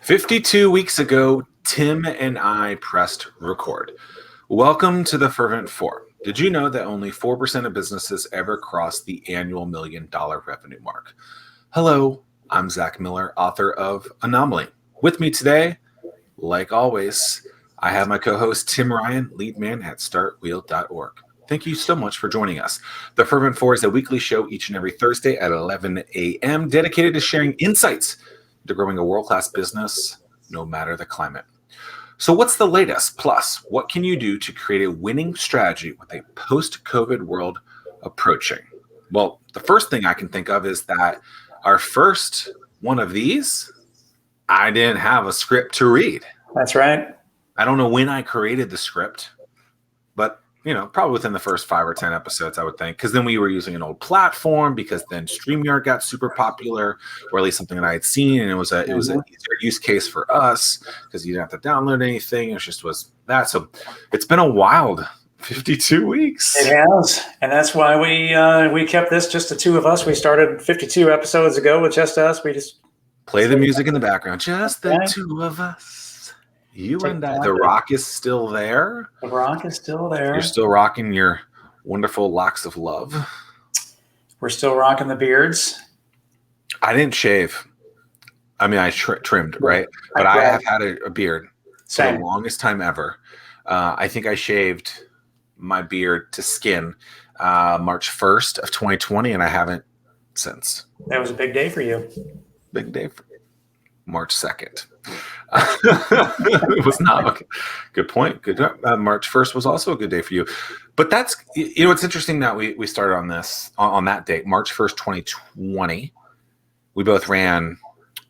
52 weeks ago, Tim and I pressed record. Welcome to the Fervent Four. Did you know that only 4% of businesses ever cross the annual $1 million revenue mark? Hello, I'm Zack Miller, author of Anomaly. With me today, like always, I have my co-host Tim Ryan, lead man at StartWheel.org. Thank you so much for joining us. The Fervent Four is a weekly show each and every Thursday at 11 a.m. dedicated to sharing insights to growing a world-class business, no matter the climate. So what's the latest? Plus, what can you do to create a winning strategy with a post-COVID world approaching? Well, the first thing I can think of is that our first one of these, I didn't have a script to read. That's right. I don't know when I created the script, but probably within the first 5 or 10 episodes, I would think, because then we were using an old platform, because then StreamYard got super popular, or at least something that I had seen, and it was an easier use case for us because you didn't have to download anything. It just was that. So it's been a wild 52 weeks. It has, and that's why we kept this just the two of us. We started 52 episodes ago with just us. We just play the music in the background, just the two of us. You and I. The Rock is still there. The Rock is still there. You're still rocking your wonderful locks of love. We're still rocking the beards. I didn't shave. I mean, I trimmed, right? But I have had a beard for the longest time ever. I think I shaved my beard to skin March 1st of 2020, and I haven't since. That was a big day for you. Big day for March 2nd. It was not okay. Good point. Good. March 1st was also a good day for you. But that's, it's interesting that we started on this on that date, March 1st, 2020. We both ran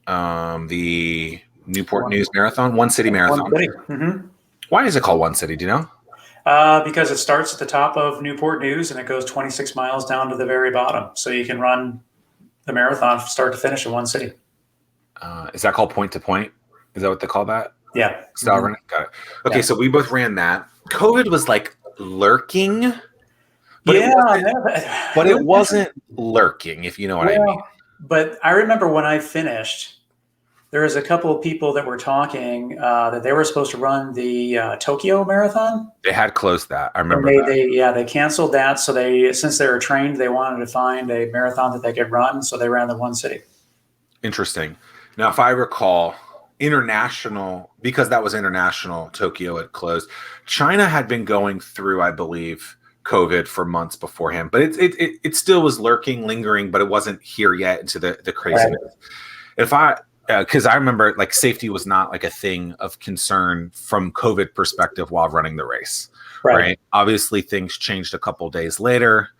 the Newport News Marathon, One City Marathon. One City. Mm-hmm. Why is it called One City? Do you know? Because it starts at the top of Newport News and it goes 26 miles down to the very bottom. So you can run the marathon from start to finish in one city. Is that called point to point? Is that what they call that? Yeah. Mm-hmm. Got it. Okay, so we both ran that. COVID was like lurking. But it wasn't lurking, if you know what I mean. But I remember when I finished, there was a couple of people that were talking that they were supposed to run the Tokyo Marathon. They had closed that. I remember they canceled that. So since they were trained, they wanted to find a marathon that they could run. So they ran the One City. Interesting. Now, if I recall, international, because that was international, Tokyo had closed. China had been going through, I believe, COVID for months beforehand, but it still was lurking, lingering, but it wasn't here yet into the craziness. Right. Because I remember like safety was not like a thing of concern from COVID perspective while running the race, right? Obviously, things changed a couple days later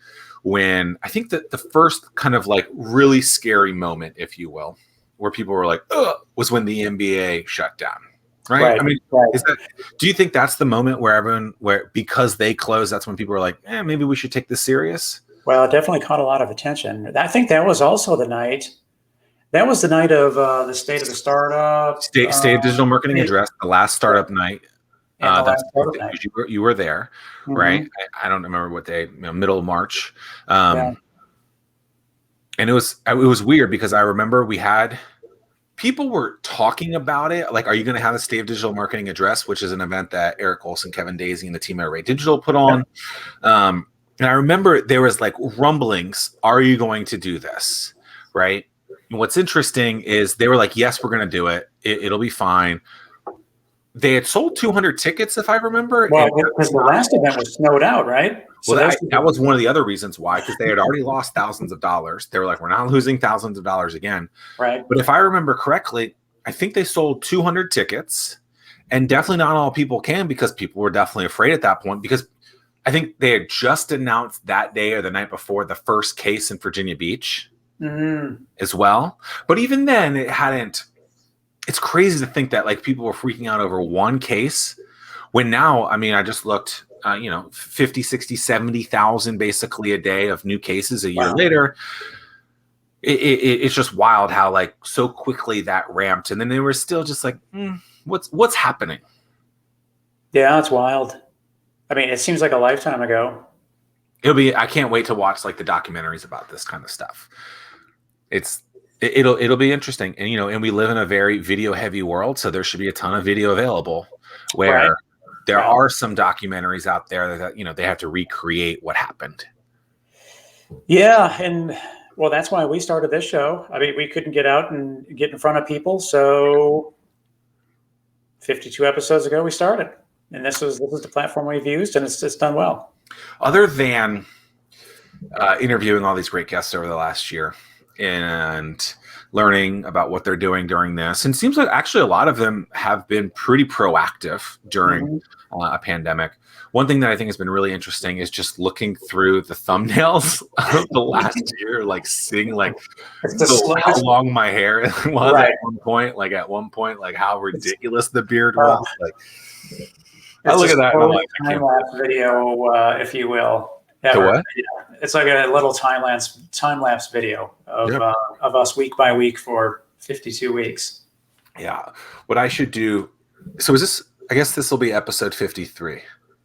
when I think that the first kind of like really scary moment, if you will, where people were like, ugh, was when the NBA shut down, right? I mean, do you think that's the moment where because they closed, that's when people were like, maybe we should take this serious? Well, it definitely caught a lot of attention. I think that was also the night. That was the night of the State of the Startup. State of Digital Marketing Address, the last startup night. You were there, mm-hmm. Right? I don't remember what day, middle of March. And it was weird because I remember people were talking about it. Like, are you going to have a State of Digital Marketing Address, which is an event that Eric Olson, Kevin Daisy, and the team at Array Digital put on. And I remember there was like rumblings. Are you going to do this? Right. And what's interesting is they were like, yes, we're going to do it. It'll be fine. They had sold 200 tickets, if I remember. Well, because the last event was snowed out, right? So that was one of the other reasons why, because they had already lost thousands of dollars. They were like, we're not losing thousands of dollars again. Right. But if I remember correctly, I think they sold 200 tickets, and definitely not all people can, because people were definitely afraid at that point, because I think they had just announced that day or the night before the first case in Virginia Beach as well. But even then, it's crazy to think that like people were freaking out over one case when now, I mean, I just looked, 50, 60, 70,000 basically a day of new cases a year later. It's just wild how like so quickly that ramped. And then they were still just like, what's happening? Yeah, it's wild. I mean, it seems like a lifetime ago. I can't wait to watch like the documentaries about this kind of stuff. It'll be interesting. And, and we live in a very video heavy world. So there should be a ton of video available where Right. there are some documentaries out there that, they have to recreate what happened. Yeah. And well, that's why we started this show. I mean, we couldn't get out and get in front of people. So 52 episodes ago, we started. And this is the platform we've used, and it's done well. Other than interviewing all these great guests over the last year and learning about what they're doing during this, and it seems like actually a lot of them have been pretty proactive during a pandemic. One thing that I think has been really interesting is just looking through the thumbnails of the last year, like seeing how long my hair was at one point, like how ridiculous the beard was. Like, I look at that and I'm like, time-lapse video, if you will. The what? It's like a little time-lapse video of us week by week for 52 weeks. Yeah. What I should do. So I guess this will be episode 53.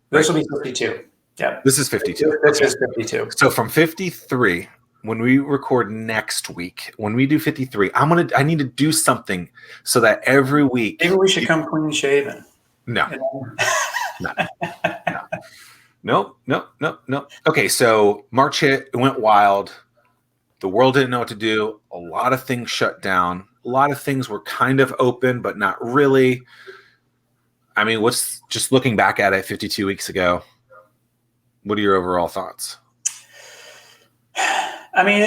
This will be 52. Yeah. This is 52. This is 52. So from 53, when we record next week, when we do 53, I need to do something so that every week. Maybe we should come clean shaven. No. No. No. Okay, so March hit, it went wild. The world didn't know what to do. A lot of things shut down. A lot of things were kind of open, but not really. I mean, just looking back at it 52 weeks ago, what are your overall thoughts? I mean,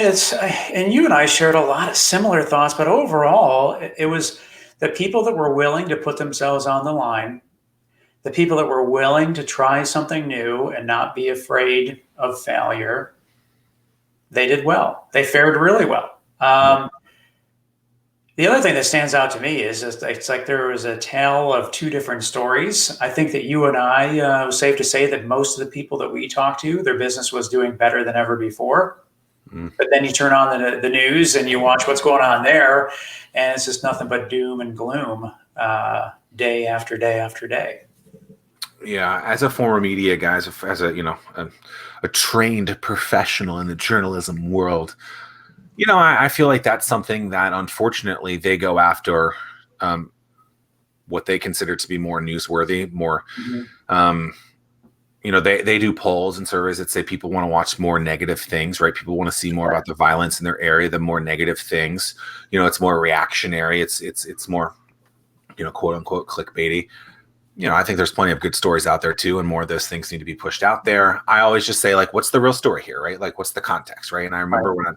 and you and I shared a lot of similar thoughts, but overall, it was the people that were willing to put themselves on the line, the people that were willing to try something new and not be afraid of failure. They did well. They fared really well. The other thing that stands out to me is just, it's like there was a tale of two different stories. I think that you and I, it was safe to say that most of the people that we talked to, their business was doing better than ever before. But then you turn on the news and you watch what's going on there, and it's just nothing but doom and gloom day after day after day. Yeah, as a former media guy, as a trained professional in the journalism world, I feel like that's something that unfortunately they go after what they consider to be more newsworthy, more, they do polls and surveys that say people want to watch more negative things, right? People want to see more about the violence in their area, the more negative things. It's more reactionary. It's more, quote unquote clickbaity. I think there's plenty of good stories out there too, and more of those things need to be pushed out there. I always just say, like, what's the real story here, right? Like, what's the context, right? And I remember when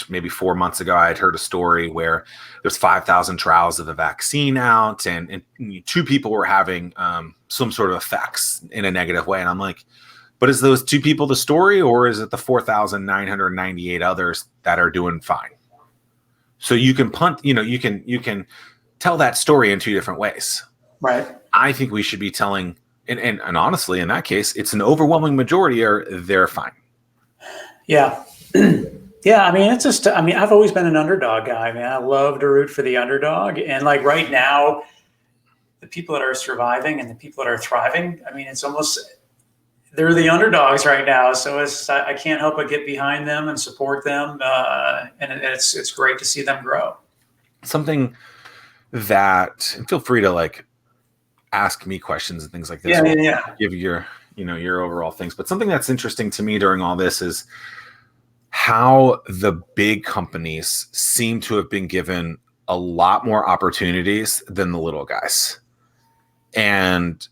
maybe 4 months ago, I had heard a story where there's 5,000 trials of the vaccine out, and 2 people were having some sort of effects in a negative way. And I'm like, but is those 2 people the story, or is it the 4,998 others that are doing fine? So you can you can tell that story in 2 different ways. Right. I think we should be telling, and honestly, in that case, it's an overwhelming majority they're fine. Yeah. Yeah. I mean, I've always been an underdog guy, man. I love to root for the underdog. And like right now, the people that are surviving and the people that are thriving, I mean, it's almost, they're the underdogs right now. So I can't help but get behind them and support them. And it's great to see them grow. Something that, and feel free to ask me questions and things like this. Yeah. Give your overall things. But something that's interesting to me during all this is how the big companies seem to have been given a lot more opportunities than the little guys. And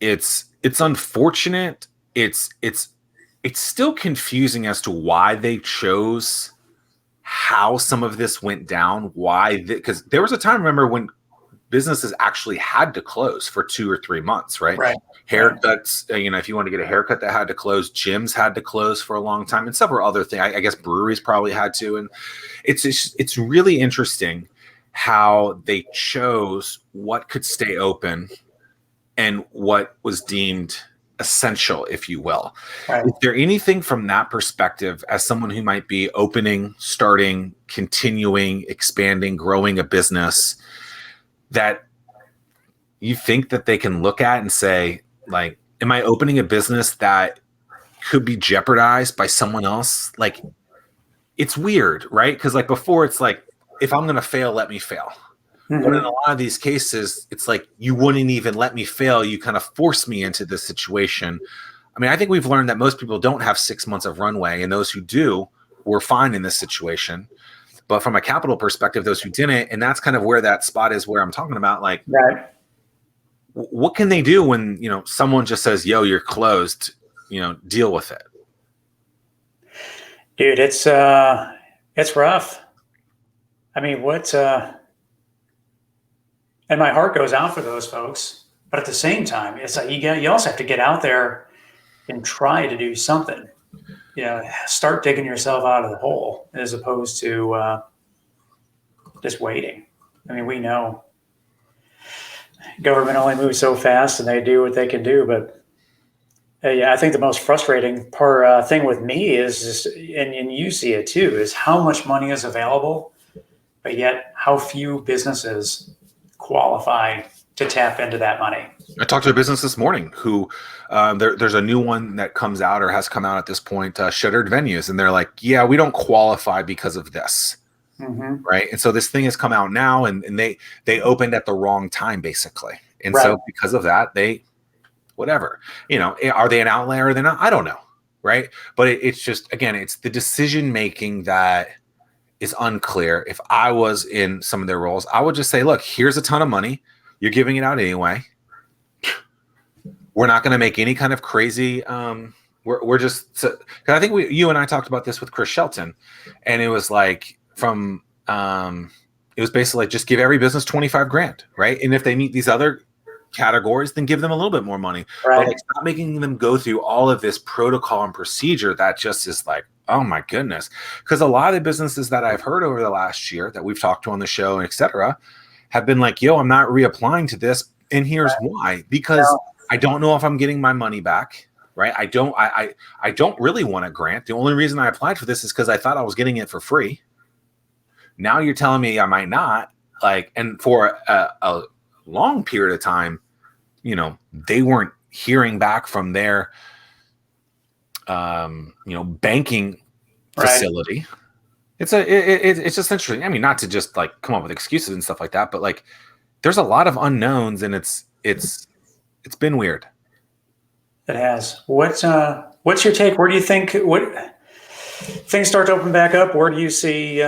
it's unfortunate. It's still confusing as to why they chose how some of this went down, because there was a time, remember, when businesses actually had to close for 2 or 3 months, right? Right. Haircuts, if you want to get a haircut, that had to close. Gyms had to close for a long time, and several other things. I guess breweries probably had to. And it's really interesting how they chose what could stay open and what was deemed essential, if you will. Right. Is there anything from that perspective, as someone who might be opening, starting, continuing, expanding, growing a business, that you think that they can look at and say, like, am I opening a business that could be jeopardized by someone else? Like, it's weird, right? Because like before, it's like, if I'm going to fail, let me fail. Mm-hmm. But in a lot of these cases, it's like you wouldn't even let me fail. You kind of force me into this situation. I mean, I think we've learned that most people don't have 6 months of runway, and those who do were fine in this situation. But from a capital perspective, those who didn't, and that's kind of where that spot is where I'm talking about, like, Right. what can they do when, someone just says, yo, you're closed, deal with it. Dude, it's rough. I mean, and my heart goes out for those folks, but at the same time, it's like you also have to get out there and try to do something. Start digging yourself out of the hole as opposed to just waiting. I mean, we know government only moves so fast, and they do what they can do. But I think the most frustrating thing with me is just, and you see it too, is how much money is available, but yet how few businesses qualify to tap into that money. I talked to a business this morning who there's a new one that comes out or has come out at this point, shuttered venues. And they're like, yeah, we don't qualify because of this. Mm-hmm. Right. And so this thing has come out now, and they opened at the wrong time, basically. And Right. So because of that, whatever, are they an outlier or they're not? I don't know. Right. But it's just, again, it's the decision making that is unclear. If I was in some of their roles, I would just say, look, here's a ton of money. You're giving it out anyway. We're not going to make any kind of crazy. We're just, because I think you and I talked about this with Chris Shelton, and it was like it was basically like, just give every business $25,000, right? And if they meet these other categories, then give them a little bit more money. Right. But like, stop making them go through all of this protocol and procedure that just is like, oh my goodness. Because a lot of the businesses that I've heard over the last year that we've talked to on the show, et cetera, have been like, yo, I'm not reapplying to this. And here's why. Because I don't know if I'm getting my money back, right? I don't really want a grant. The only reason I applied for this is because I thought I was getting it for free. Now you're telling me I might not, and for a long period of time, they weren't hearing back from their, banking facility. Right. It's just interesting. I mean, not to just like come up with excuses and stuff like that, but like, there's a lot of unknowns, and it's been weird. It has. What's your take? Where do you think things start to open back up? Where do you see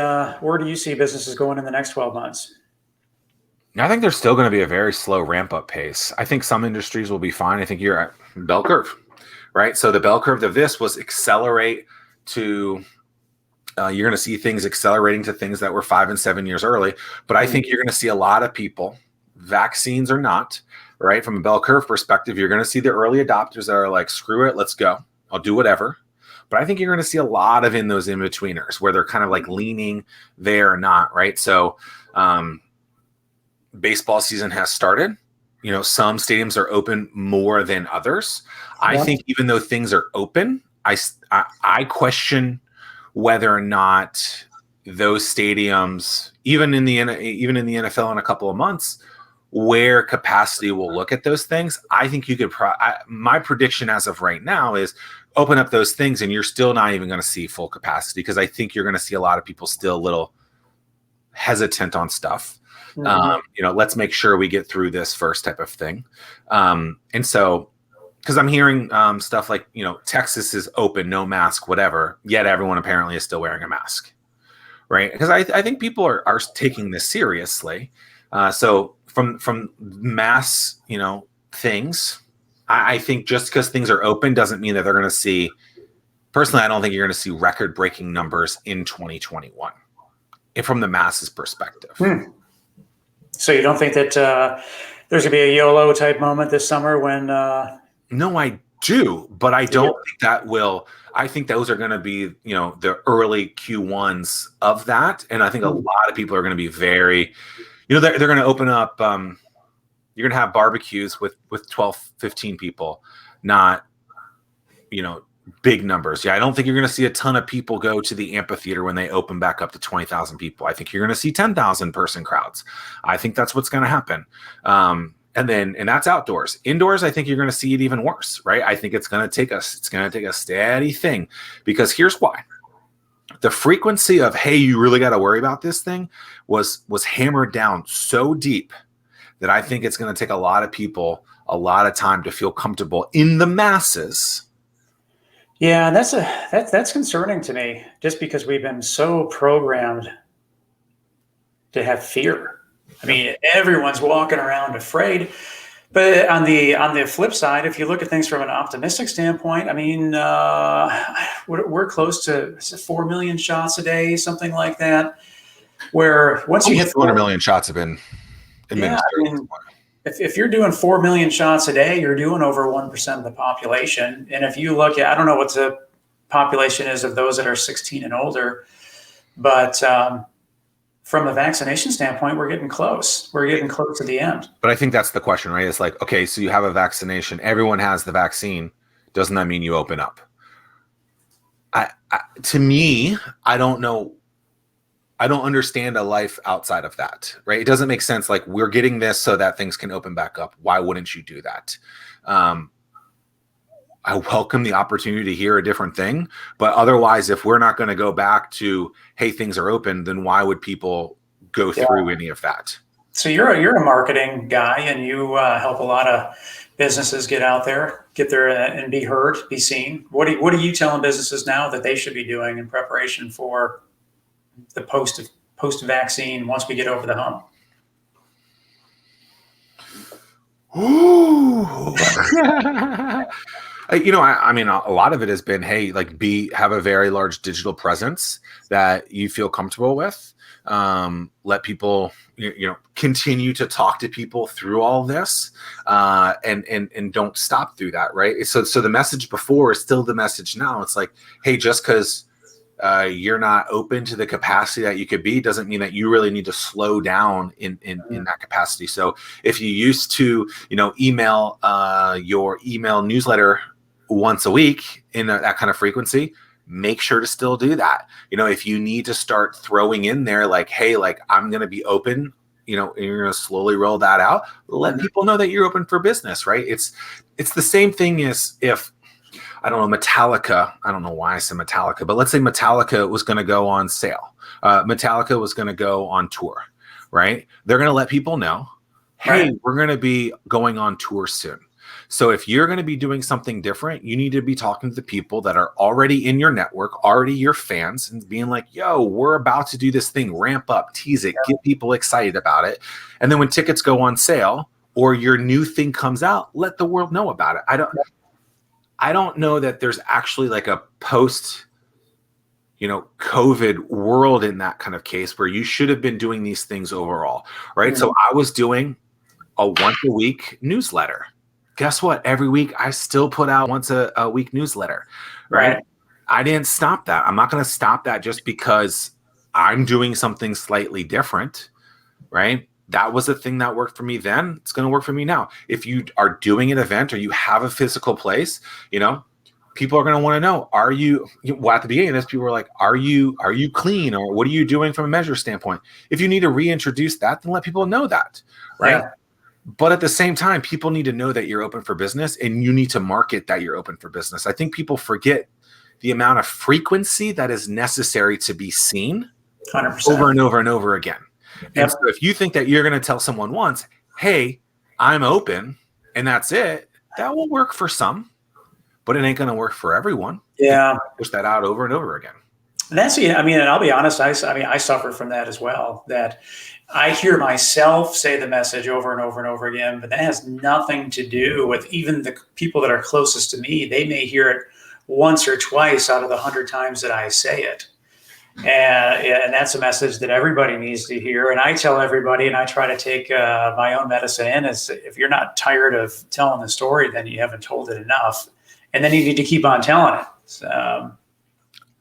businesses going in the next 12 months? I think there's still going to be a very slow ramp up pace. I think some industries will be fine. I think you're at bell curve, right? So the bell curve of this was accelerate to, you're going to see things accelerating to things that were 5 and 7 years early. But I think you're going to see a lot of people, vaccines or not, right? From a bell curve perspective, you're going to see the early adopters that are like, screw it, let's go. I'll do whatever. But I think you're going to see a lot of in those in-betweeners where they're kind of like leaning there or not, right? So baseball season has started. Some stadiums are open more than others. I think even though things are open, I question whether or not those stadiums, even in the NFL in a couple of months, where capacity will look at those things. I think you could. My prediction as of right now is open up those things, and you're still not even going to see full capacity, because I think you're going to see a lot of people still a little hesitant on stuff. Mm-hmm. Let's make sure we get through this first type of thing. And so, because I'm hearing stuff like, Texas is open, no mask, whatever, yet everyone apparently is still wearing a mask, right? Because I think people are taking this seriously. So from mass, things, I think just because things are open doesn't mean that they're going to see, personally, I don't think you're going to see record-breaking numbers in 2021 from the masses perspective. So you don't think that there's going to be a YOLO type moment this summer when... No, I do, but I don't think that will. I think those are going to be, the early Q1s of that. And I think a lot of people are going to be very, they're going to open up, you're going to have barbecues with 12, 15 people, not, big numbers. Yeah, I don't think you're going to see a ton of people go to the amphitheater when they open back up to 20,000 people. I think you're going to see 10,000 person crowds. I think that's what's going to happen. And that's outdoors. Indoors, I think you're going to see it even worse, right? I think it's going to take a steady thing, because here's why. the frequency of, hey, you really got to worry about this thing was hammered down so deep that I think it's going to take a lot of people a lot of time to feel comfortable in the masses. Yeah, that's concerning to me, just because we've been so programmed to have fear. I mean, everyone's walking around afraid. But on the flip side, if you look at things from an optimistic standpoint, I mean, we're close to 4 million shots a day, something like that. Where once you hit 400 million shots have been administered. Yeah, I mean, if you're doing 4 million shots a day, you're doing over 1% of the population. And if you look at, I don't know what the population is of those that are 16 and older, but from a vaccination standpoint, we're getting close. We're getting close to the end. But I think that's the question, right? It's like, okay, so you have a vaccination. Everyone has the vaccine. Doesn't that mean you open up? To me, I don't know. I don't understand a life outside of that, right? It doesn't make sense. Like, we're getting this so that things can open back up. Why wouldn't you do that? I welcome the opportunity to hear a different thing, but otherwise, if we're not going to go back to, hey, things are open, then why would people go through any of that? So you're a marketing guy, and you help a lot of businesses get out there, get there and be heard, be seen. What are you telling businesses now that they should be doing in preparation for the post-vaccine once we get over the hump? Ooh. I mean, a lot of it has been, hey, like, have a very large digital presence that you feel comfortable with. Let people, continue to talk to people through all this, and don't stop through that, right? So the message before is still the message now. It's like, hey, just because you're not open to the capacity that you could be doesn't mean that you really need to slow down in that capacity. So if you used to, email your email newsletter once a week in that kind of frequency, make sure to still do that. If you need to start throwing in there, like, hey, like, I'm going to be open, and you're going to slowly roll that out, let people know that you're open for business, right? It's the same thing as if, I don't know, Metallica, I don't know why I said Metallica, but let's say Metallica was going to go on sale. Metallica was going to go on tour, right? They're going to let people know, hey, we're going to be going on tour soon. So if you're going to be doing something different, you need to be talking to the people that are already in your network, already your fans, and being like, yo, we're about to do this thing, ramp up, tease it, get people excited about it. And then when tickets go on sale or your new thing comes out, let the world know about it. I don't know that there's actually like a post, COVID world in that kind of case where you should have been doing these things overall, right? So I was doing a once a week newsletter. Guess what? Every week I still put out once a week newsletter, right? I didn't stop that. I'm not going to stop that just because I'm doing something slightly different, right? That was a thing that worked for me then. It's going to work for me now. If you are doing an event or you have a physical place, people are going to want to know, are you, at the beginning of this, people were like, are you clean? Or what are you doing from a measure standpoint? If you need to reintroduce that, then let people know that, right? Yeah. But at the same time, people need to know that you're open for business, and you need to market that you're open for business. I think people forget the amount of frequency that is necessary to be seen 100%. Over and over and over again. Yep. And so if you think that you're going to tell someone once, hey, I'm open, and that's it, that will work for some, but it ain't going to work for everyone. Yeah. Push that out over and over again. And and I'll be honest, I suffer from that as well, that I hear myself say the message over and over and over again, but that has nothing to do with even the people that are closest to me. They may hear it once or twice out of the 100 times that I say it. And that's a message that everybody needs to hear. And I tell everybody, and I try to take my own medicine in, is if you're not tired of telling the story, then you haven't told it enough. And then you need to keep on telling it. So,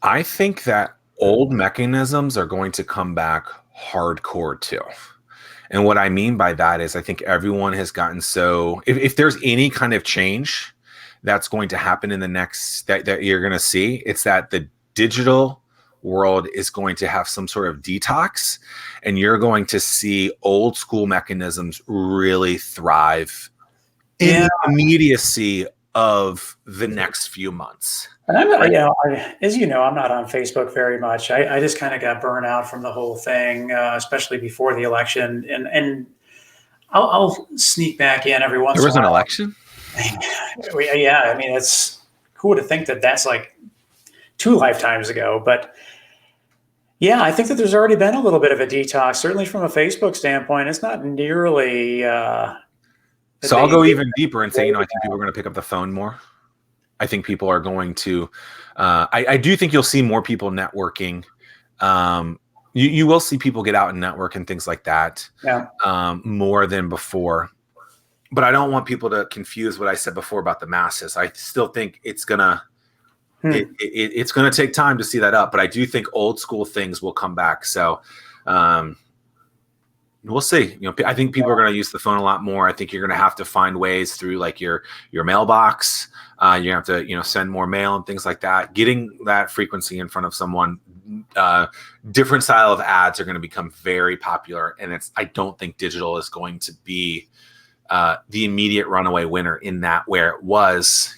I think that old mechanisms are going to come back hardcore too. And what I mean by that is I think everyone has gotten so, if there's any kind of change that's going to happen in the next, that you're going to see, it's that the digital world is going to have some sort of detox, and you're going to see old school mechanisms really thrive in the immediacy of the next few months? And I'm not, as you know, I'm not on Facebook very much. I just kind of got burnt out from the whole thing, especially before the election. And I'll sneak back in every once in a while. There was an election? Yeah, I mean, who would have think that that's like 2 lifetimes ago? But yeah, I think that there's already been a little bit of a detox, certainly from a Facebook standpoint. It's not nearly. So I'll go even deeper and say, I think people are going to pick up the phone more. I think people are going to. I do think you'll see more people networking. You will see people get out and network and things like that. Yeah. More than before. But I don't want people to confuse what I said before about the masses. I still think it's gonna. It's going to take time to see that up, but I do think old school things will come back. So we'll see. I think people are going to use the phone a lot more. I think you're going to have to find ways through like your mailbox. You have to send more mail and things like that. Getting that frequency in front of someone. Different style of ads are going to become very popular, and I don't think digital is going to be the immediate runaway winner in that where it was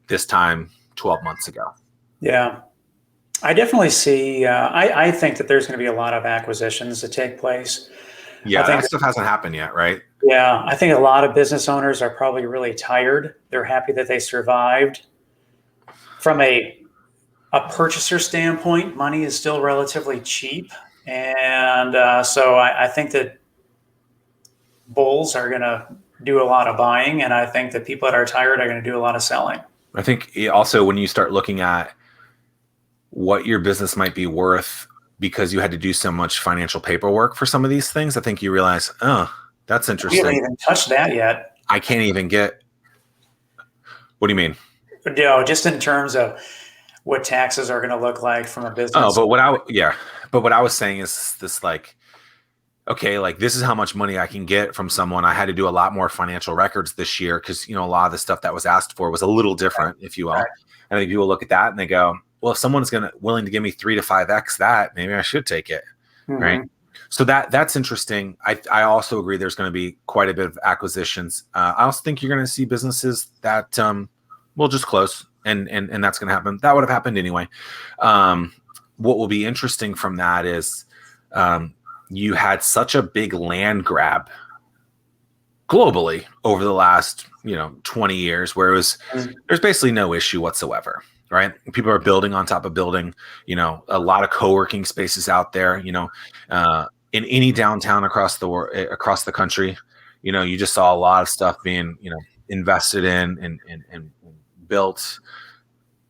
this time 12 months ago. Yeah, I definitely see. I think that there's going to be a lot of acquisitions that take place. Yeah, that stuff hasn't happened yet, right? Yeah, I think a lot of business owners are probably really tired. They're happy that they survived. From a purchaser standpoint, money is still relatively cheap. And so I think that bulls are going to do a lot of buying. And I think that people that are tired are going to do a lot of selling. I think also when you start looking at what your business might be worth because you had to do so much financial paperwork for some of these things, I think you realize, oh, that's interesting. We haven't even touched that yet. I can't even get. What do you mean? No, just in terms of what taxes are going to look like from a business. Oh, but what I was saying is this, like, okay, like this is how much money I can get from someone. I had to do a lot more financial records this year because, a lot of the stuff that was asked for was a little different, if you will. Right. And I think people look at that and they go, well, if someone's willing to give me 3 to 5x that, maybe I should take it. Mm-hmm. Right. So that's interesting. I also agree there's going to be quite a bit of acquisitions. I also think you're going to see businesses that will just close and that's going to happen. That would have happened anyway. What will be interesting from that is you had such a big land grab globally over the last 20 years where there's basically no issue whatsoever, right? People are building on top of building, a lot of co-working spaces out there, in any downtown across the country. You just saw a lot of stuff being invested in and built.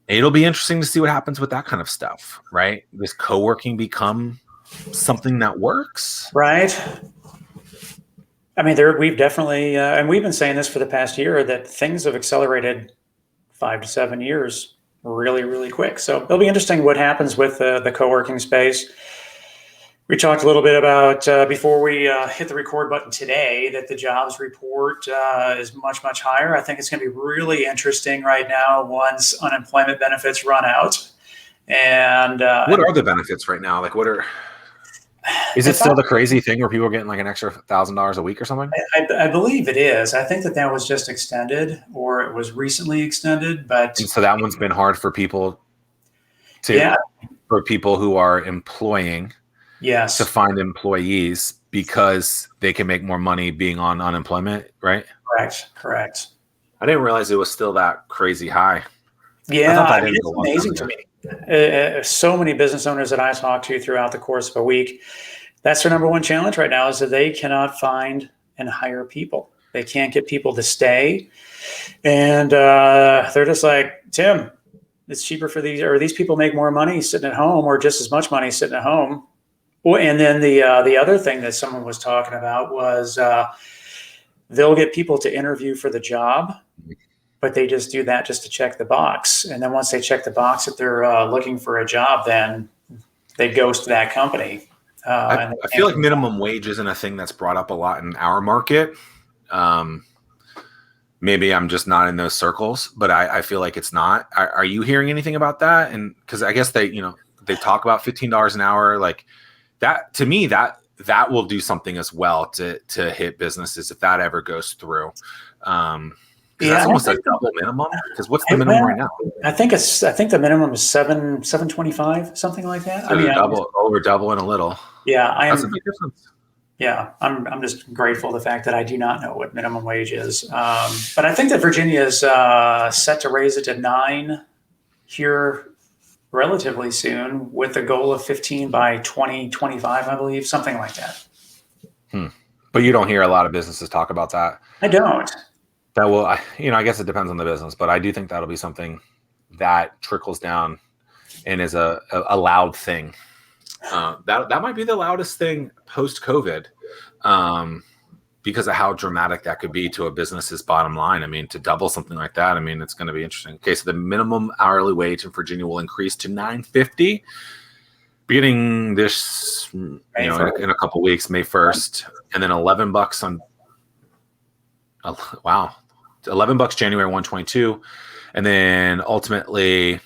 It'll be interesting to see what happens with that kind of stuff, right? Does co-working become something that works? Right. I mean, we've definitely, and we've been saying this for the past year, that things have accelerated 5 to 7 years really, really quick. So it'll be interesting what happens with the co-working space. We talked a little bit about, before we hit the record button today, that the jobs report is much, much higher. I think it's going to be really interesting right now once unemployment benefits run out. And what are the benefits right now? Like, is it still the crazy thing where people are getting like an extra $1,000 a week or something? I believe it is. I think that was just extended, or it was recently extended. But and so that one's been hard for people for people who are employing. Yes. To find employees because they can make more money being on unemployment, right? Correct. I didn't realize it was still that crazy high. Yeah, it's amazing to me. So many business owners that I talk to throughout the course of a week, that's their number one challenge right now, is that they cannot find and hire people. They can't get people to stay. And they're just like, Tim, it's cheaper for these people make more money sitting at home, or just as much money sitting at home. Well, and then the other thing that someone was talking about was they'll get people to interview for the job, but they just do that just to check the box. And then once they check the box that they're looking for a job, then they ghost that company. I feel like minimum wage isn't a thing that's brought up a lot in our market. Maybe I'm just not in those circles, but I feel like it's not. Are you hearing anything about that? And because I guess they talk about $15 an hour, like. That, to me, that will do something as well to hit businesses if that ever goes through. Because that's almost a double minimum. Because what's the minimum right now? I think the minimum is 725, something like that. So over double and a little. Yeah, that's a big difference. Yeah, I'm just grateful the fact that I do not know what minimum wage is. But I think that Virginia is set to raise it to 9 here relatively soon, with the goal of 15 by 2025, I believe, something like that. But you don't hear a lot of businesses talk about that. I don't. That will, I guess it depends on the business, but I do think that'll be something that trickles down and is a loud thing. That might be the loudest thing post-COVID, because of how dramatic that could be to a business's bottom line. I mean, to double something like that, I mean, it's going to be interesting. Okay, so the minimum hourly wage in Virginia will increase to $9.50 beginning this, in a couple weeks, May 1st, and then $11 on. Wow, $11 January 1/22, and then ultimately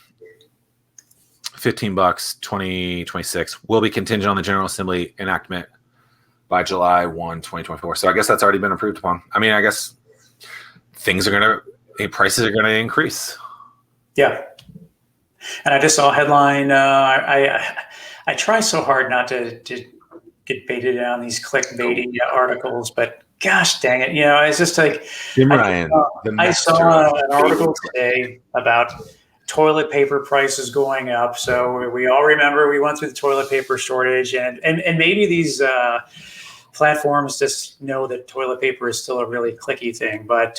$15 2026 will be contingent on the General Assembly enactment by July 1, 2024. So I guess that's already been approved upon. I mean, I guess prices are going to increase. Yeah. And I just saw a headline. I try so hard not to get baited on these clickbaity articles, but gosh dang it. It's just like, Ryan, I saw an article today about toilet paper prices going up. So we all remember we went through the toilet paper shortage, and maybe these platforms just know that toilet paper is still a really clicky thing. But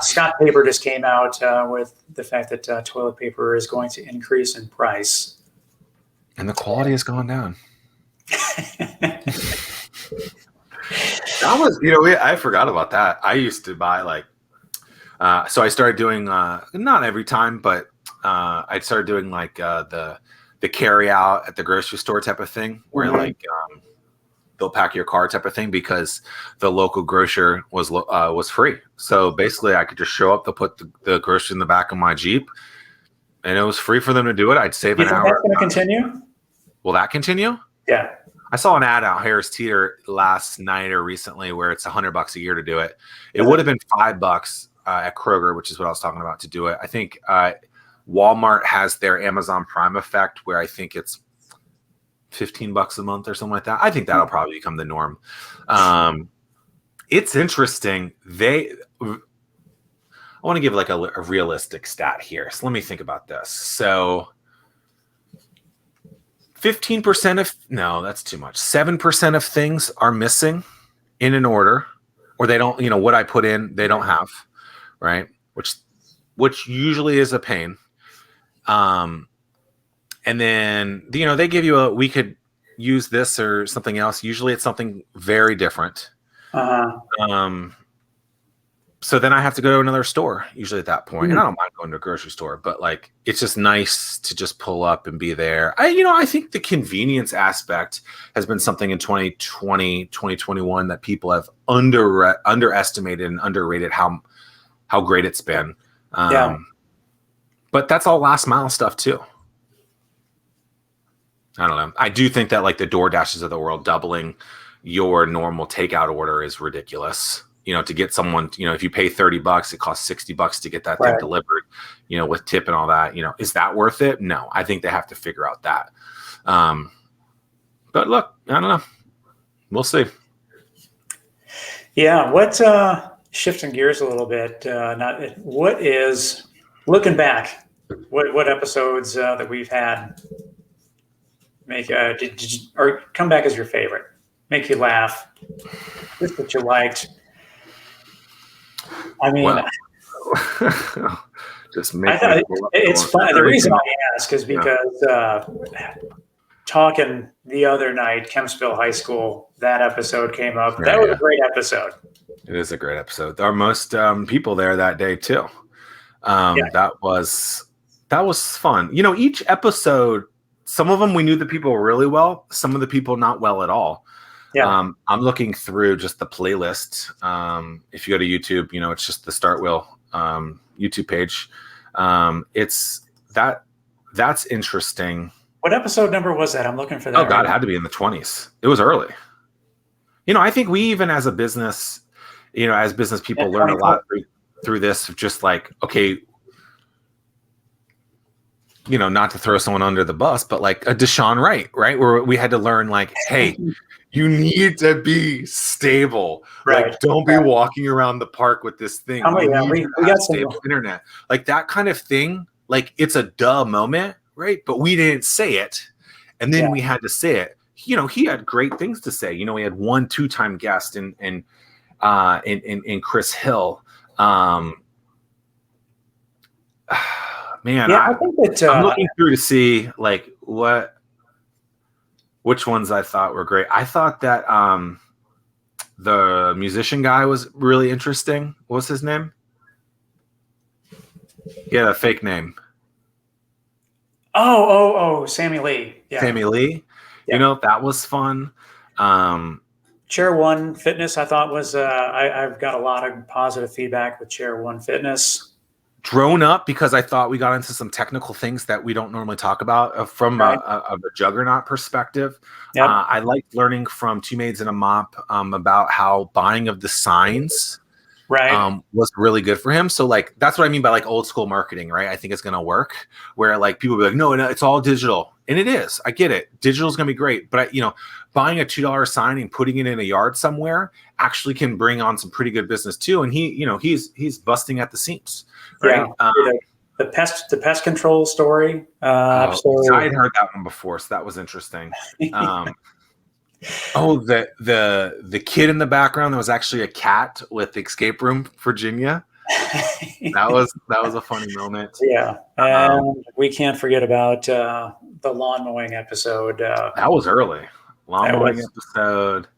Scott Paper just came out with the fact that toilet paper is going to increase in price. And the quality has gone down. That was, I forgot about that. I used to buy so I started doing, not every time, but I started doing the carry out at the grocery store type of thing, where they'll pack your car type of thing, because the local grocer was free. So basically I could just show up, they'll put the grocery in the back of my Jeep, and it was free for them to do it. I'd save an hour. That's going to continue? Will that continue? Yeah. I saw an ad out Harris Teeter last night or recently where it's $100 a year to do it. It would have been $5 at Kroger, which is what I was talking about, to do it. I think Walmart has their Amazon Prime effect, where I think it's $15 a month or something like that. I think that'll probably become the norm. It's interesting. I want to give a realistic stat here. So let me think about this. So 15% no, that's too much. 7% of things are missing in an order, or they don't, what I put in, they don't have, right? Which usually is a pain. And then, they give you we could use this or something else. Usually it's something very different. So then I have to go to another store usually at that point. And I don't mind going to a grocery store, but it's just nice to just pull up and be there. I think the convenience aspect has been something in 2020, 2021 that people have underestimated and underrated how great it's been. But that's all last mile stuff too. I don't know. I do think that the DoorDashes of the world doubling your normal takeout order is ridiculous. To get someone, if you pay $30, it costs $60 to get that thing delivered, with tip and all that, is that worth it? No, I think they have to figure out that. But look, I don't know. We'll see. Yeah. What, shifting gears a little bit, what is, looking back, what episodes that we've had make, or come back as your favorite, make you laugh, just what you liked? I mean, just make it's fun. The reason I ask is because talking the other night, Kempsville High School, that episode came up. That was a great episode. It is a great episode. There are most people there that day too. That was fun. Each episode, some of them we knew the people really well, some of the people not well at all. Yeah. I'm looking through just the playlist. If you go to YouTube, it's just the StartWheel YouTube page. That's interesting. What episode number was that? I'm looking for that. Oh God, it had to be in the 20s. It was early. I think we even as a business, as business people learn a lot. through this of just like, okay, not to throw someone under the bus, but like a Deshaun Wright, right? Where we had to learn like, hey, you need to be stable. Right. Like, don't be walking around the park with this thing. We got stable internet. Like that kind of thing. Like it's a duh moment, right? But we didn't say it. And then we had to say it. He had great things to say. We had 1 2-time guest in Chris Hill. Man, I think that I'm looking through to see like which ones I thought were great. I thought that the musician guy was really interesting. What was his name? Yeah, a fake name. Oh, Sammy Lee. Yeah. Sammy Lee. Yeah. That was fun. Chair One Fitness, I thought was I've got a lot of positive feedback with Chair One Fitness. Drone up because I thought we got into some technical things that we don't normally talk about from a juggernaut perspective. Yep. I liked learning from Two Maids and a Mop about how buying of the signs was really good for him. So like that's what I mean by like old school marketing, right? I think it's going to work where like people be like, no, it's all digital. And it is. I get it. Digital is going to be great. But, buying a $2 sign and putting it in a yard somewhere actually can bring on some pretty good business too. And he's busting at the seams. Right. Yeah. The pest control story. I had heard that one before. So that was interesting. The kid in the background, there was actually a cat with Escape Room Virginia. That was a funny moment. Yeah. And we can't forget about the lawn mowing episode. That was early. Lawn mowing episode.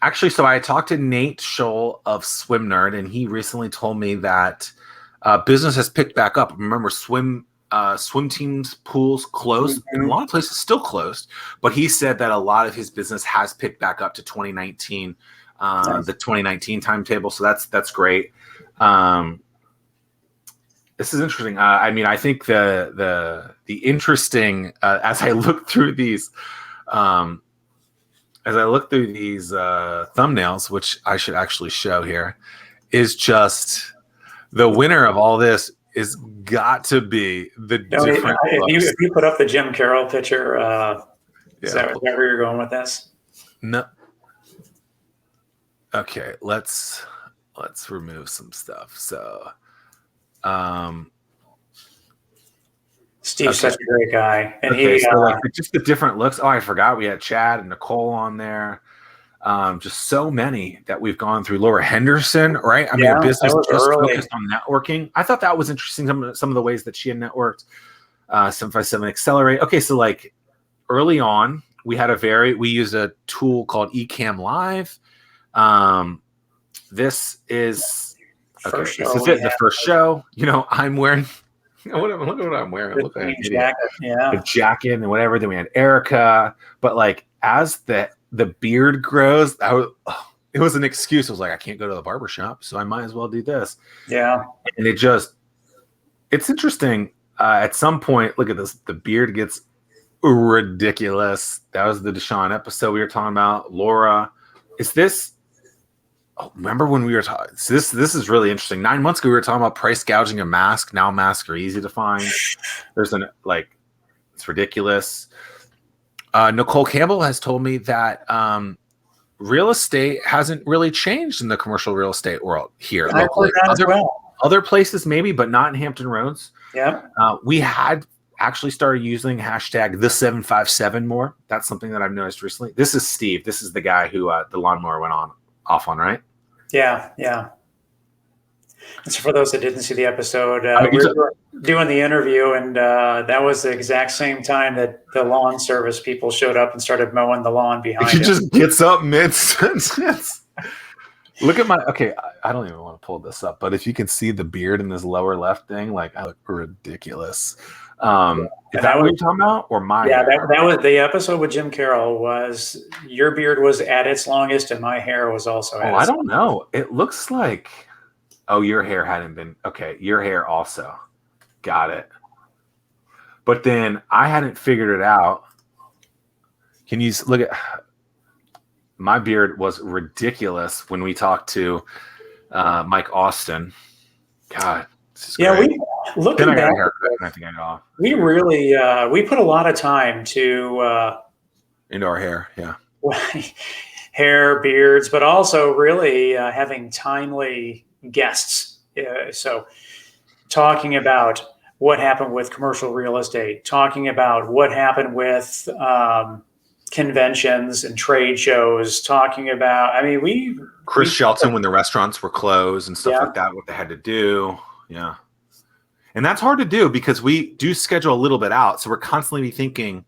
Actually, so I talked to Nate Scholl of Swim Nerd, and he recently told me that business has picked back up. Remember, swim teams, pools closed, and a lot of places still closed. But he said that a lot of his business has picked back up to 2019, the 2019 timetable. So that's great. This is interesting. I think the interesting as I look through these. As I look through these thumbnails, which I should actually show here, is just the winner of all this is got to be the different. If you put up the Jim Carroll picture, is that where you're going with this? No. Okay, let's remove some stuff. So, Steve's such a great guy, and just the different looks. Oh, I forgot we had Chad and Nicole on there. Just so many that we've gone through. Laura Henderson, right? I mean, a business just focused on networking. I thought that was interesting. Some of the ways that she had networked. 757 Accelerate. Okay, so like early on, we used a tool called Ecamm Live. This is the first show. I'm wearing. Look at what I'm wearing. Look at the jacket and whatever. Then we had Erica, but like as the beard grows, it was an excuse. I was like, I can't go to the barbershop, so I might as well do this. Yeah, and it's interesting. At some point, look at this. The beard gets ridiculous. That was the Deshaun episode we were talking about. Laura, is this? Oh, remember when we were talking? So this is really interesting. 9 months ago, we were talking about price gouging a mask. Now masks are easy to find. It's ridiculous. Nicole Campbell has told me that real estate hasn't really changed in the commercial real estate world here locally. Other places maybe, but not in Hampton Roads. Yeah. We had actually started using hashtag #the757 more. That's something that I've noticed recently. This is Steve. This is the guy who the lawnmower went off on, right? Yeah. And so for those that didn't see the episode, we were doing the interview, and that was the exact same time that the lawn service people showed up and started mowing the lawn behind him. He just gets up mid-sentence. Look at I don't even want to pull this up, but if you can see the beard in this lower left thing, like I look ridiculous. Is that what you're talking about, or my hair? That was the episode with Jim Carroll. Was your beard was at its longest, and my hair was also at its I don't know. It looks like your hair hadn't been your hair also. Got it. But then I hadn't figured it out. Can you look at my beard was ridiculous when we talked to Mike Austin. God, this is Yeah, great. we looking Then I got back, a haircut, and I think I got off we really we put a lot of time to into our hair. Yeah. hair, beards, but also really having timely guests. So talking about what happened with commercial real estate, talking about what happened with conventions and trade shows, talking about, I mean, Chris Shelton, when the restaurants were closed and stuff Yeah. like that, what they had to do. Yeah. And that's hard to do because we do schedule a little bit out. So we're constantly thinking,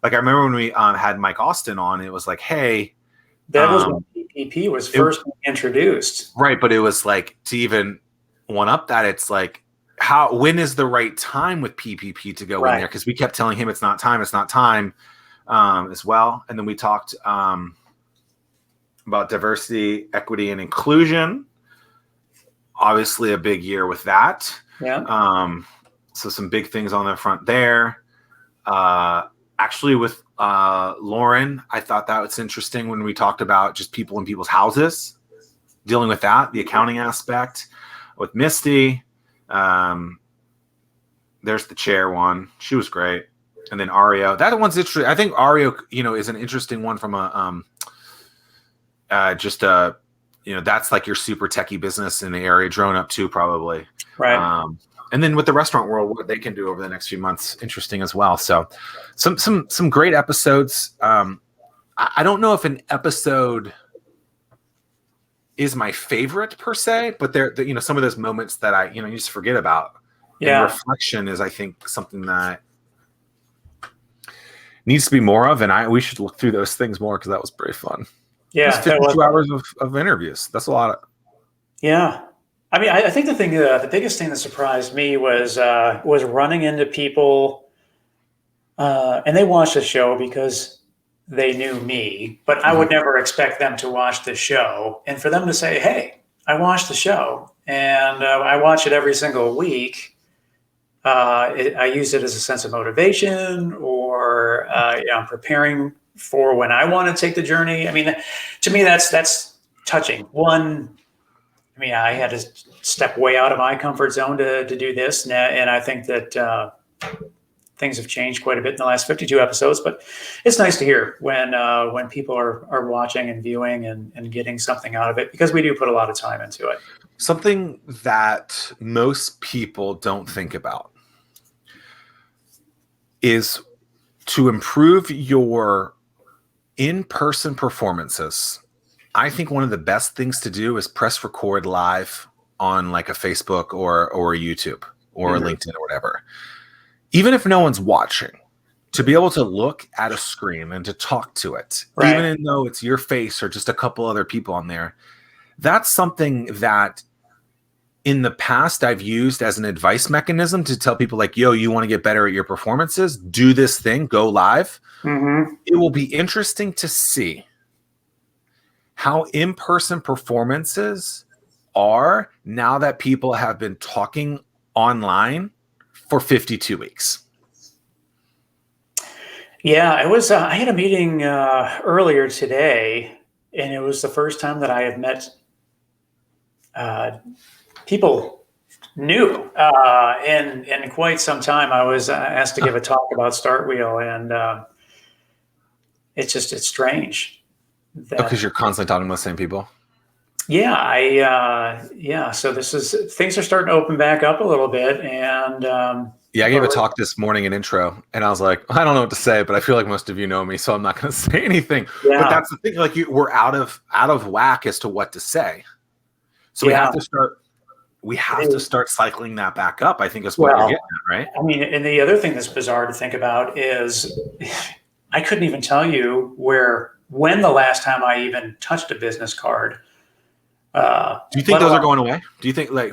like I remember when we had Mike Austin on, it was like, hey, that was when PPP was first introduced. right. But it was like, to even one up that, it's like, when is the right time with PPP to go in there? Because we kept telling him it's not time as well. And then we talked about diversity, equity, and inclusion. Obviously a big year with that. Yeah. So some big things on the front there. Actually with Lauren, I thought that was interesting when we talked about just people in people's houses, dealing with that, the accounting aspect. With Misty, there's the chair one. She was great. And then Ario. That one's interesting. I think Ario, is an interesting one from a that's like your super techie business in the area, drone up too, probably. Right. And then with the restaurant world, what they can do over the next few months, interesting as well. So some great episodes. I don't know if an episode is my favorite per se, but there, some of those moments that I, you just forget about. Yeah. And reflection is, I think, something that needs to be more of, and we should look through those things more because that was pretty fun. Yeah, 52 hours of interviews. That's a lot. Yeah, I mean, I think the biggest thing that surprised me was running into people, and they watched the show because they knew me, but I would never expect them to watch the show, and for them to say, "Hey, I watched the show, and I watch it every single week." I use it as a sense of motivation, or I'm preparing for when I want to take the journey. I mean, to me, that's touching. One, I mean, I had to step way out of my comfort zone to do this, and I think that things have changed quite a bit in the last 52 episodes. But it's nice to hear when people are watching and viewing and getting something out of it, because we do put a lot of time into it. Something that most people don't think about is to improve your in-person performances. I think one of the best things to do is press record live on like a Facebook or a YouTube or a LinkedIn or whatever. Even if no one's watching, to be able to look at a screen and to talk to it, even though it's your face or just a couple other people on there, that's something that in the past I've used as an advice mechanism to tell people like, yo, you want to get better at your performances, do this thing, go live. It will be interesting to see how in-person performances are now that people have been talking online for 52 weeks. Yeah, I had a meeting earlier today, and it was the first time that I have met people new in quite some time. I was asked to give a talk about StartWheel, and it's strange. Because you're constantly talking to the same people. Yeah, so things are starting to open back up a little bit, and I gave a talk this morning, an intro, and I was like, I don't know what to say, but I feel like most of you know me, so I'm not going to say anything. Yeah. But that's the thing, like we're out of whack as to what to say. So we have to start cycling that back up, I think is what you're getting at, right? I mean, and the other thing that's bizarre to think about is I couldn't even tell you when the last time I even touched a business card. Do you think those are going away? Do you think I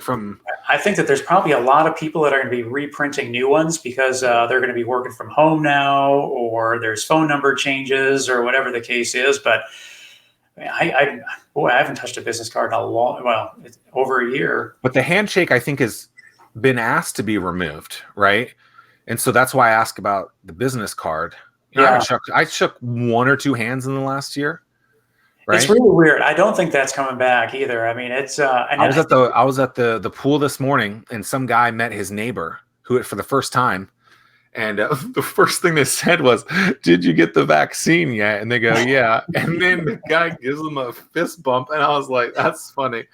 think that there's probably a lot of people that are going to be reprinting new ones because they're going to be working from home now, or there's phone number changes or whatever the case is. But I haven't touched a business card in it's over a year. But the handshake, I think, has been asked to be removed, right? And so that's why I ask about the business card. I shook one or two hands in the last year. It's right? really weird. I don't think that's coming back either. I mean, it's and I was at the pool this morning, and some guy met his neighbor who for the first time, and the first thing they said was, "Did you get the vaccine yet?" And they go, "Yeah." And then the guy gives them a fist bump, and I was like, "That's funny."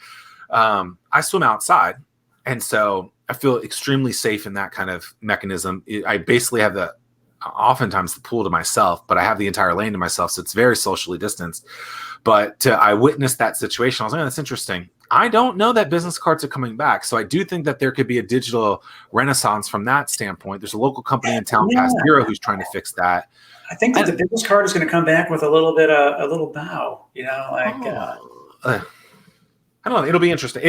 I swim outside, and so I feel extremely safe in that kind of mechanism. I basically have oftentimes the pool to myself, but I have the entire lane to myself, so it's very socially distanced. But I witnessed that situation. I was like, oh, that's interesting. I don't know that business cards are coming back, so I do think that there could be a digital renaissance from that standpoint. There's a local company in town, Past Zero, who's trying to fix that. I think that the business card is going to come back with a little bit a little bow. I don't know. It'll be interesting.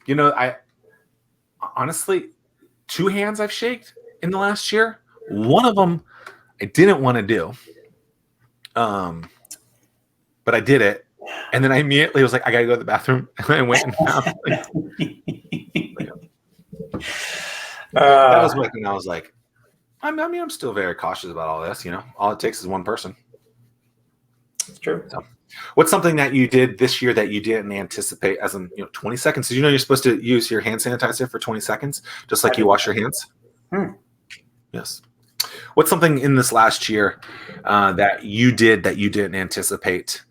I honestly, 2 hands I've shaked in the last year. One of them I didn't want to do, but I did it, and then I immediately was like, I gotta go to the bathroom, and I went and found. That was when I was like, I'm still very cautious about all this. All it takes is one person. It's true. So, what's something that you did this year that you didn't anticipate? As in, 20 seconds. Did you know you're supposed to use your hand sanitizer for 20 seconds, just like you wash your hands? Yes. What's something in this last year that you did that you didn't anticipate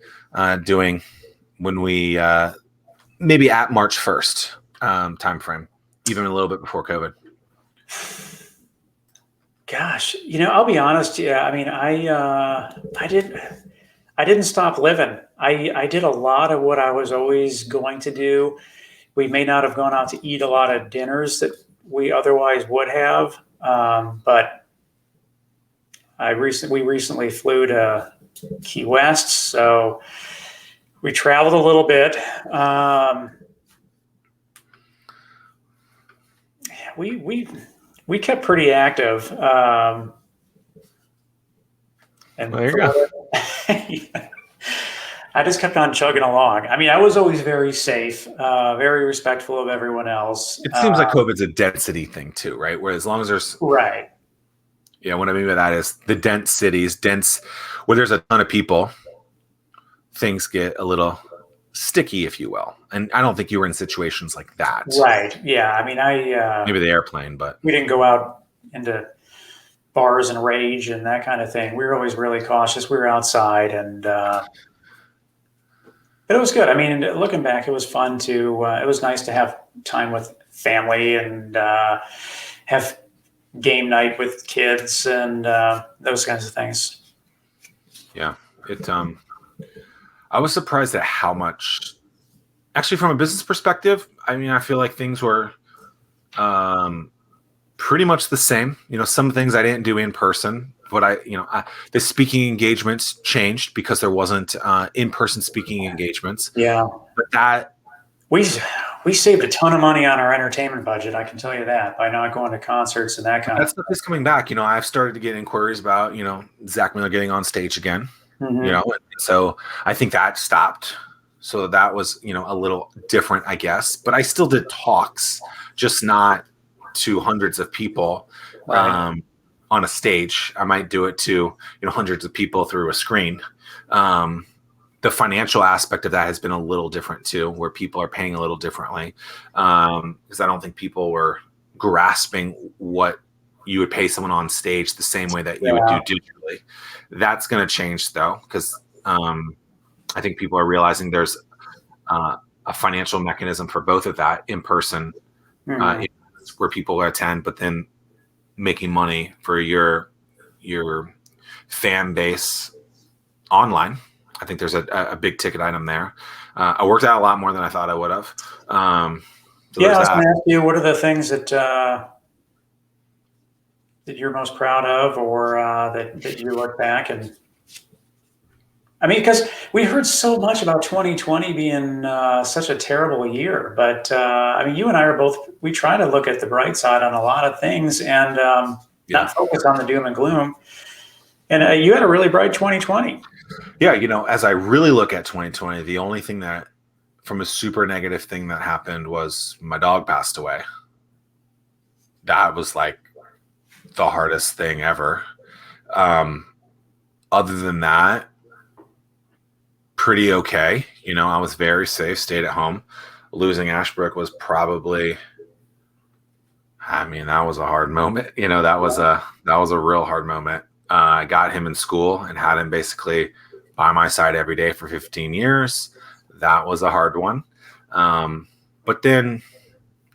doing when we maybe at March 1st time frame, even a little bit before COVID? Gosh, I'll be honest. Yeah, I mean, I didn't stop living. I did a lot of what I was always going to do. We may not have gone out to eat a lot of dinners that we otherwise would have, but we recently flew to Key West, so we traveled a little bit. We kept pretty active. And there you go. I just kept on chugging along. I mean, I was always very safe, very respectful of everyone else. It seems like COVID's a density thing too, right? Where as long as there's right. Yeah, what I mean by that is the dense cities, where there's a ton of people, things get a little sticky, if you will. And I don't think you were in situations like that. Right. Yeah. I mean, maybe the airplane, but we didn't go out into bars and rage and that kind of thing. We were always really cautious. We were outside, and but it was good. I mean, looking back, it was fun to. It was nice to have time with family and have game night with kids and those kinds of things. Yeah, I was surprised at how much. Actually, from a business perspective, I mean, I feel like things were pretty much the same. Some things I didn't do in person, but the speaking engagements changed because there wasn't in-person speaking engagements. Yeah, but that we saved a ton of money on our entertainment budget. I can tell you that by not going to concerts and that kind of stuff is coming back. I've started to get inquiries about Zack Miller getting on stage again. Mm-hmm. So I think that stopped. So that was a little different, I guess. But I still did talks, just not to hundreds of people on a stage. I might do it to hundreds of people through a screen. The financial aspect of that has been a little different too, where people are paying a little differently, because I don't think people were grasping what you would pay someone on stage the same way that you would do digitally. That's going to change though, because I think people are realizing there's a financial mechanism for both of that in person, where people attend, but then making money for your fan base online. I think there's a big ticket item there. I worked out a lot more than I thought I would have. I was going to ask you, what are the things that you're most proud of, or that you look back and? I mean, because we heard so much about 2020 being such a terrible year, but I mean, you and I we try to look at the bright side on a lot of things and not focus on the doom and gloom. And you had a really bright 2020. Yeah, as I really look at 2020, the only thing that, from a super negative thing that happened, was my dog passed away. That was like the hardest thing ever. Other than that, pretty okay. I was very safe, stayed at home. Losing Ashbrook was probably, that was a hard moment. That was a real hard moment. I got him in school and had him basically by my side every day for 15 years. That was a hard one. But then,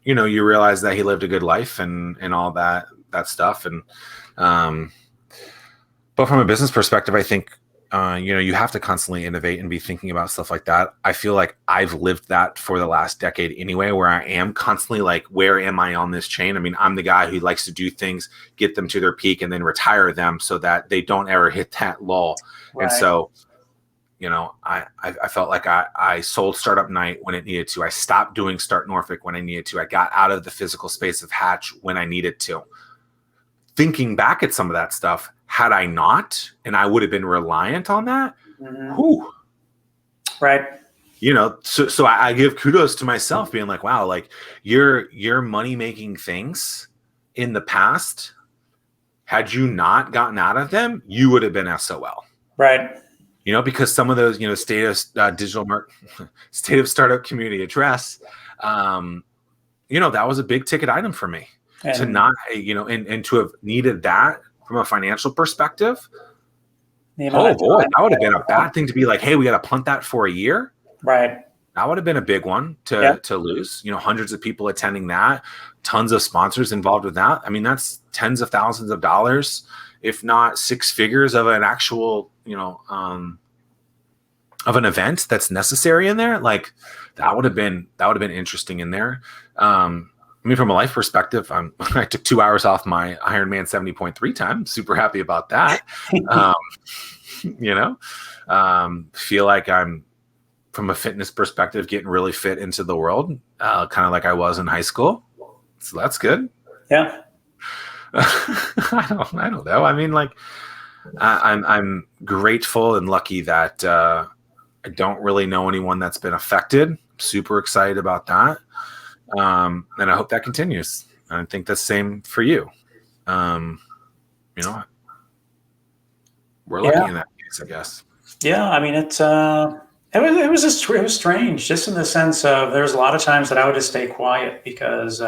you realize that he lived a good life and all that stuff. And, but from a business perspective, I think, you have to constantly innovate and be thinking about stuff like that. I feel like I've lived that for the last decade anyway, where I am constantly like, where am I on this chain? I mean, I'm the guy who likes to do things, get them to their peak and then retire them so that they don't ever hit that lull. Right. And so, I felt like I sold Startup Night when it needed to. I stopped doing Start Norfolk when I needed to. I got out of the physical space of Hatch when I needed to. Thinking back at some of that stuff, had I not, and I would have been reliant on that, whew. Right. So I give kudos to myself being like, wow, like your money-making things in the past, had you not gotten out of them, you would have been SOL. Right. Because some of those, state of startup community address, that was a big ticket item for me to not, and to have needed that from a financial perspective. Oh boy, that would have been a bad thing to be like, hey, we got to punt that for a year. Right. That would have been a big one to lose. Hundreds of people attending that, tons of sponsors involved with that. I mean, that's tens of thousands of dollars, if not six figures of an actual, of an event that's necessary in there. Like that would have been interesting in there. From a life perspective, I took 2 hours off my Ironman 70.3 time. Super happy about that. Feel like I'm, from a fitness perspective, getting really fit into the world, kind of like I was in high school. So that's good. Yeah. I don't know. I mean, like, I'm grateful and lucky that I don't really know anyone that's been affected. Super excited about that. And I hope that continues. I think that's the same for you. We're lucky in that case, I guess. Yeah. I mean, it was strange, just in the sense of there's a lot of times that I would just stay quiet because,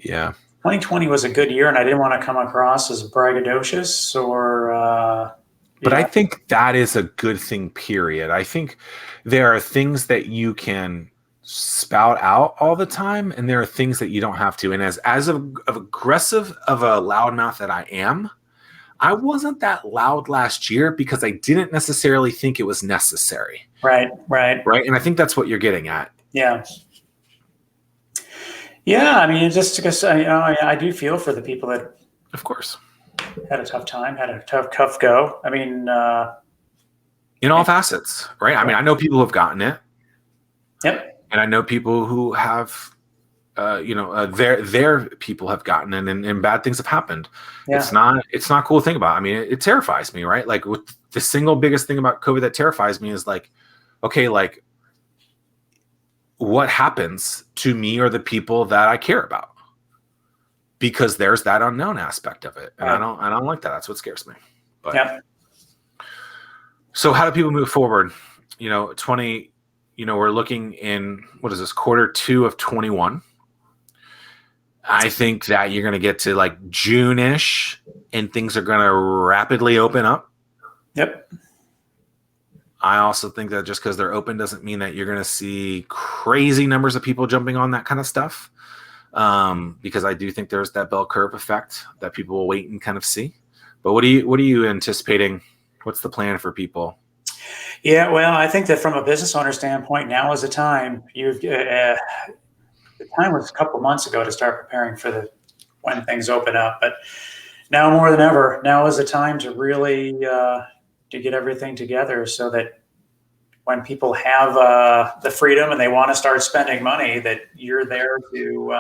2020 was a good year and I didn't want to come across as braggadocious or, but I think that is a good thing, period. I think there are things that you can spout out all the time, and there are things that you don't have to. And as aggressive of a loudmouth that I am, I wasn't that loud last year because I didn't necessarily think it was necessary. Right. And I think that's what you're getting at. Yeah. Yeah. I mean, it's just because I do feel for the people that, of course, had a tough time, had a tough go. I mean, in all facets, right? I mean, I know people who have gotten it. Yep. And I know people who have, their people have gotten it, and bad things have happened. Yeah. It's not cool to think about. I mean, it terrifies me, right? Like, with the single biggest thing about COVID that terrifies me is like, okay, like, what happens to me or the people that I care about? Because there's that unknown aspect of it, and right. I don't like that. That's what scares me. But yeah. So how do people move forward? 20. We're looking in, what is this, Q2 of 21. I think that you're going to get to like June-ish and things are going to rapidly open up. Yep. I also think that just because they're open doesn't mean that you're going to see crazy numbers of people jumping on that kind of stuff. Because I do think there's that bell curve effect that people will wait and kind of see. But what are you anticipating? What's the plan for people? Yeah, well, I think that from a business owner standpoint, now is the time. The time was a couple of months ago to start preparing for when things open up, but now more than ever, now is the time to really to get everything together so that when people have the freedom and they want to start spending money, that you're there to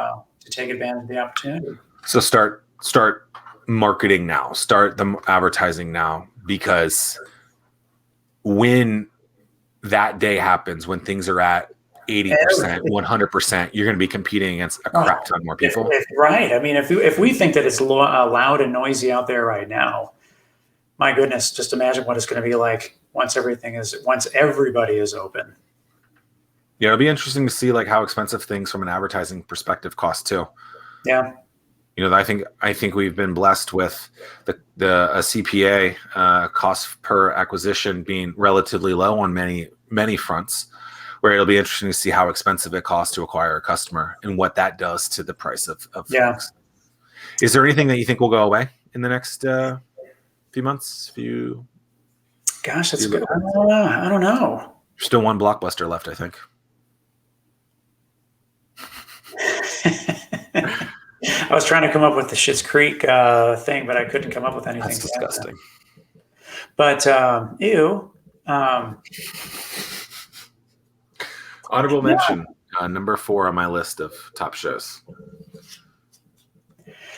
take advantage of the opportunity. So start marketing now, start the advertising now, because when that day happens, when things are at 80%, 100%, you're going to be competing against a crap ton more people. Right. I mean, if we think that it's loud and noisy out there right now, my goodness, just imagine what it's going to be like once everybody is open. Yeah, it'll be interesting to see like how expensive things from an advertising perspective cost too. Yeah. I think we've been blessed with a CPA cost per acquisition being relatively low on many fronts, where it'll be interesting to see how expensive it costs to acquire a customer and what that does to the price of folks. Is there anything that you think will go away in the next few months? Gosh, that's good. I don't know. There's still one Blockbuster left, I think. I was trying to come up with the Schitt's Creek thing, but I couldn't come up with anything. That's disgusting. But ew. Honorable mention, number 4 on my list of top shows.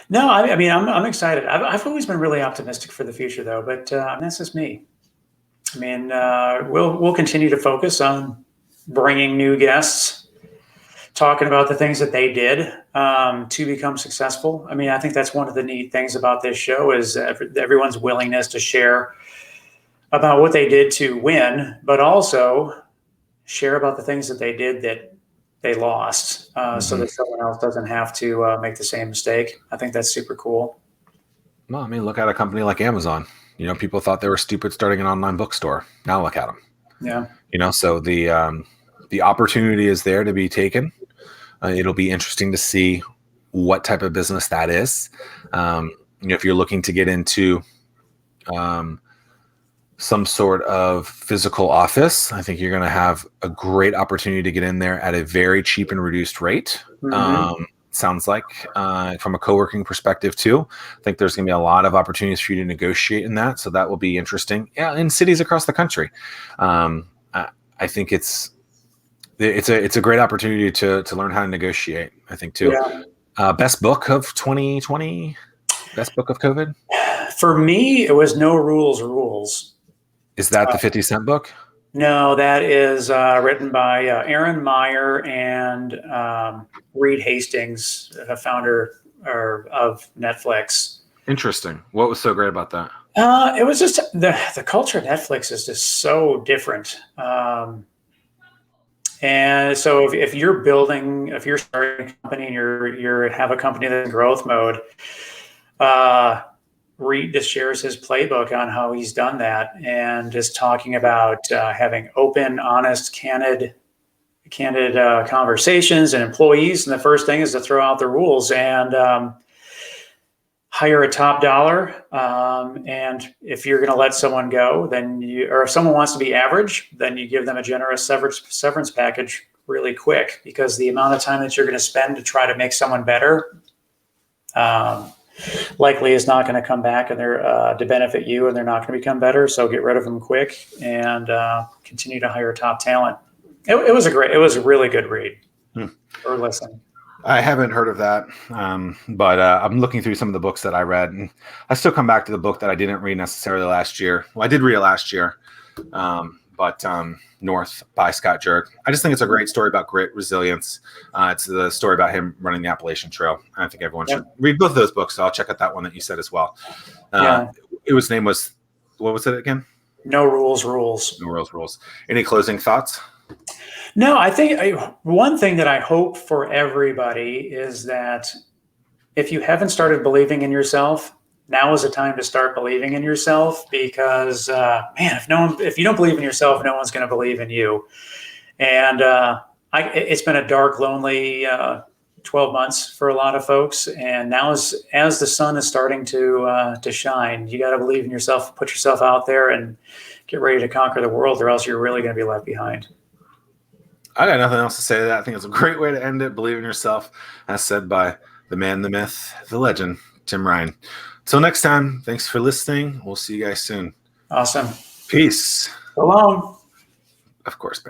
No, I mean, I'm excited. I've always been really optimistic for the future, though. But that's just me. I mean, we'll continue to focus on bringing new guests, talking about the things that they did to become successful. I mean, I think that's one of the neat things about this show is everyone's willingness to share about what they did to win, but also share about the things that they did that they lost, so that someone else doesn't have to make the same mistake. I think that's super cool. Well, I mean, look at a company like Amazon. People thought they were stupid starting an online bookstore. Now look at them. Yeah. So the opportunity is there to be taken. It'll be interesting to see what type of business that is. If you're looking to get into some sort of physical office, I think you're going to have a great opportunity to get in there at a very cheap and reduced rate. Sounds like from a co-working perspective too. I think there's going to be a lot of opportunities for you to negotiate in that. So that will be interesting. Yeah, in cities across the country. I think it's a great opportunity to learn how to negotiate, I think too. Yeah. Best book of 2020, best book of COVID? For me, it was No Rules. Is that the 50 Cent book? No, that is written by Aaron Meyer and Reed Hastings, the founder of Netflix. Interesting. What was so great about that? It was just the culture of Netflix is just so different. And so if you're starting a company and you have a company that's in growth mode, Reed just shares his playbook on how he's done that, and just talking about having open, honest, candid conversations and employees. And the first thing is to throw out the rules and hire a top dollar. And if you're going to let someone go, or if someone wants to be average, then you give them a generous severance package really quick, because the amount of time that you're going to spend to try to make someone better likely is not going to come back and they're to benefit you, and they're not going to become better. So get rid of them quick and continue to hire top talent. It was a really good read or listen. I haven't heard of that, but I'm looking through some of the books that I read, and I still come back to the book that I didn't read necessarily last year. Well, I did read it last year, but North by Scott Jurek. I just think it's a great story about grit, resilience. It's the story about him running the Appalachian Trail. I think everyone should read both of those books. So I'll check out that one that you said as well. What was it again? No Rules. No Rules. Any closing thoughts? No, I think one thing that I hope for everybody is that if you haven't started believing in yourself, now is the time to start believing in yourself, because if you don't believe in yourself, no one's going to believe in you. And it's been a dark, lonely 12 months for a lot of folks. And now as the sun is starting to shine, you got to believe in yourself, put yourself out there and get ready to conquer the world, or else you're really going to be left behind. I got nothing else to say to that. I think it's a great way to end it. Believe in yourself, as said by the man, the myth, the legend, Tim Ryan. Till next time, thanks for listening. We'll see you guys soon. Awesome. Peace. So long. Of course, man.